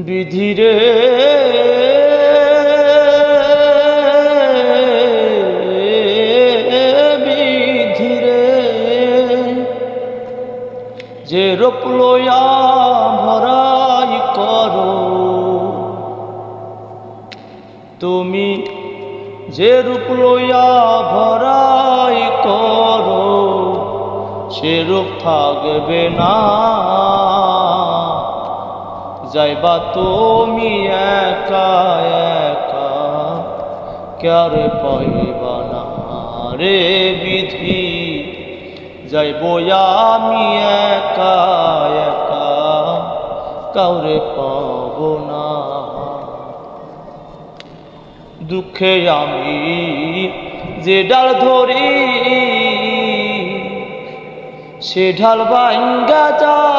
বিধিরে বিধিরে যে রূপ লইয়া ভরাই করো তুমি, যে রূপ লইয়া ভরাই করো সে রূপ থাকবে না। যাইবা তুমি একা একা কারে পাইবা না রে বিধি, যাইব আমি একা একা কাউরে পাব না। দুঃখে আমি যে ডাল ধরি সে ঢাল ভাঙ্গা যায়,